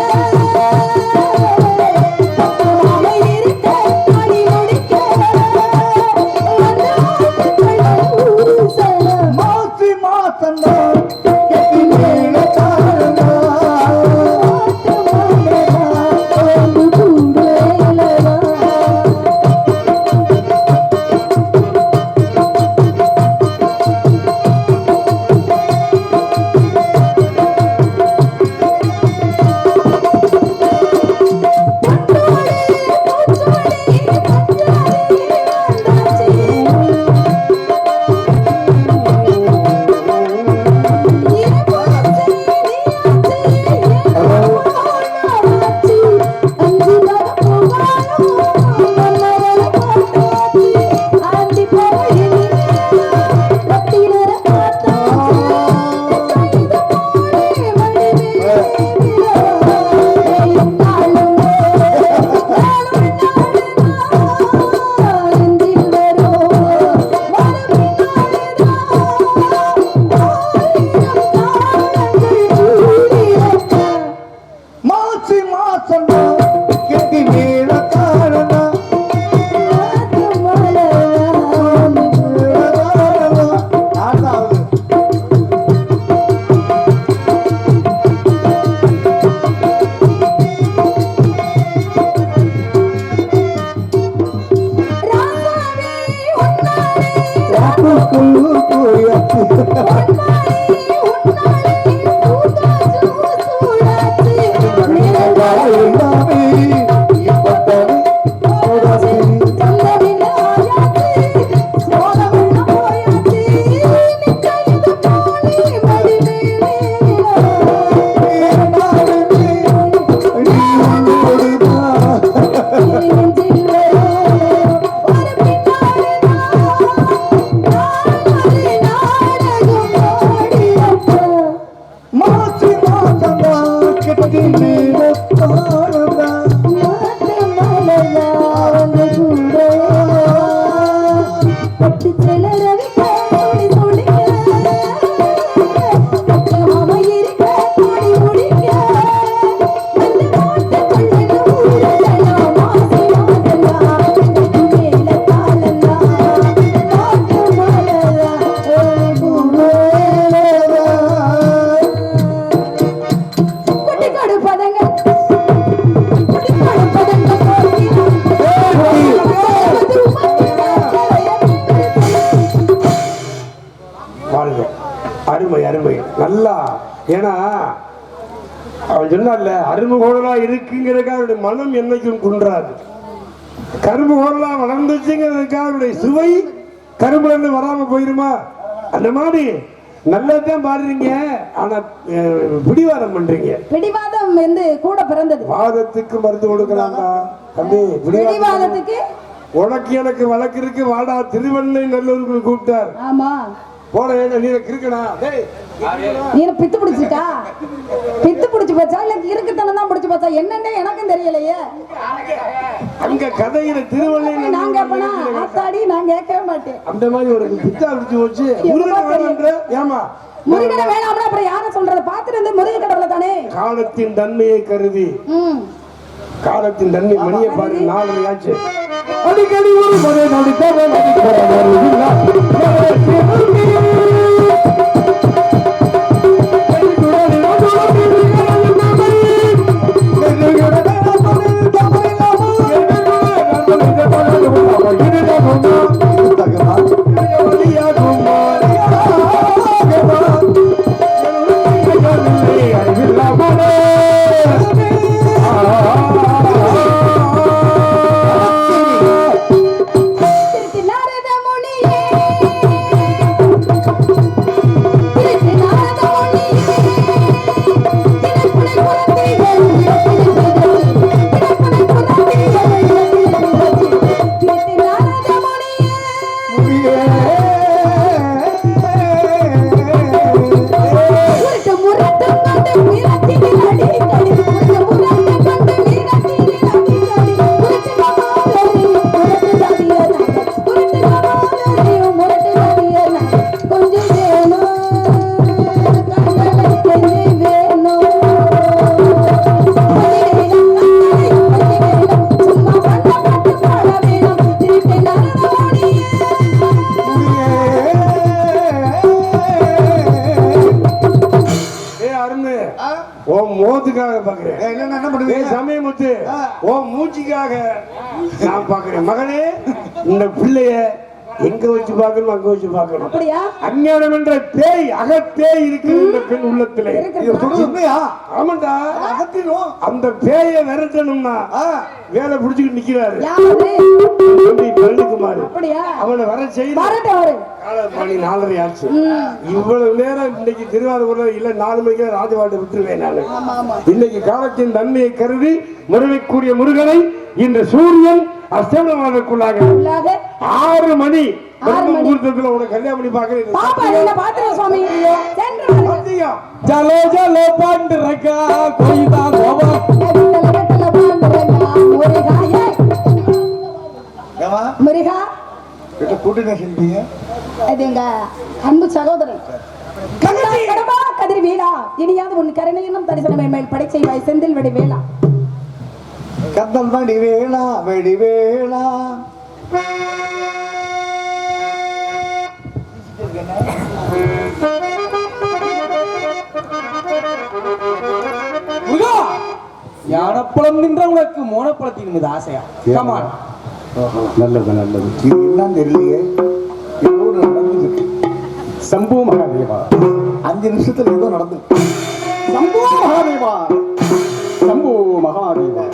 பக்கமாக இருக்க அடி முடிக்க வந்து மாட்டுக்கள் ஊரு சனம் மாசி மாசந்தா கெட்டி மேல தாழந்தா நாட்டு மலரா ஒன்று கூடுவேலவா மாசி மாசந்தா கெட்டி மேல தாழந்தா மேல தாழந்தா ஆடாது ராக்குள்ளு போயாச்சு எல்லாமே இப்பத்தானே போடாது மாசி மாசந்தா கெட்டி மேல தாழந்தா வாழ்க. அருமை அருமை. நல்லா. ஏன்னா அவன் சொன்னால அரும்புகோடலா இருக்குங்கிறதுக்காக அவருடைய மனம் என்னைக்கும் குன்றாது. கரும்பு கோடலா வளர்ந்துச்சுங்கிறதுக்காக அவருடைய சுவை கரும்புல இருந்து வராம போயிருமா? அந்த மாதிரி நல்லதான் பாடுறீங்க, ஆனா பிடிவாதம் பண்றீங்க. பிடிவாதம் வந்து கூட பிறந்தது. வாதத்துக்கு மருந்து கொடுக்கலாம்டா தம்பி. பிடிவாதத்துக்கு உனக்கு எனக்கு வழக்கு இருக்கு, வாடா திருவண்ணை நல்லூருக்கு கூப்பிட்டார். ஆமா போட நீ இருக்கடா. டேய் நீ என்ன பித்து பிடிச்சிட்டா? பித்து பிடிச்சு போச்சா இல்ல இருக்குத்தனம் தான் பிடிச்சு போச்சா என்னன்னே எனக்கும் தெரியலையே. அங்க கதையில திருவள்ளையில நான் கேப்பனா ஆத்தாடி நான் கேட்கவே மாட்டேன். அந்த மாதிரி ஒரு பித்தா பிடிச்சு வச்சு முருகன் வேணும்ன்ற ஏமா முருகனை வேணாம்னா அப்புறம் யார சொல்றத பாத்துட்டு வந்து முருகன் கடவுள தானே. காலத்தின் தன்மையை கருதி காலத்தின் தன்மை மணியை பாரு 4 ஆச்சு. அடிக்கடி ஒரு முறை மூச்சிக்காக நான் பாக்குறேன். மகனே இந்த பிள்ளைய எங்க வச்சு பார்க்கணும் அங்க வச்சு பார்க்கணும். அப்படியா? அஞ்ஞானம் என்ற பேய் அகத்தேய் இருக்கு இந்த பெண் உள்ளத்திலே. ஆமாண்டா அகத்திலும் அந்த பேயை விரட்டணும்னா வேலை பிடிச்சிட்டு நிக்கிறாரு பழனிக்குமார். அவனை வர செய்து மணி 4:30 ஆச்சு. இவ்வளவு நேரம் இன்னைக்கு திருவாரூர்ல இல்ல 4 மணிக்கு ராஜபாட்டை விட்டுருவேன் நான். இன்னைக்கு காலத்தின் நன்மையை கருதி முருகைக்குரிய முருகனை இந்த சூரியன் அஸ்தமனமாவதற்குள்ளாக 6 மணி முகூர்த்தத்துல உனக்கு கல்யாணம் பண்ணி பாக்குறேன். ஜலோ ஜலோ பாண்டுரக்கா கோயிதா கோவா முருகா எங்க அன்பு சகோதரன் கதிர் வேளா இனியாவது உன் கருணையினும் தரிசனமே மேல் படை செய்வாய் செந்தில் வெடி வேளா கந்தல் வடி வேளா வெடி வேளா யானப்பழம் நின்ற உனக்கு மோனப்பழத்தின் மீது ஆசையா? கமான். நல்லது நல்லது. இது என்ன தெரியலையே. சம்பு மகாதேவா 5 நிமிஷத்துல ஏதோ நடந்து. சம்பு மகாதேவா சம்பு மகாதேவா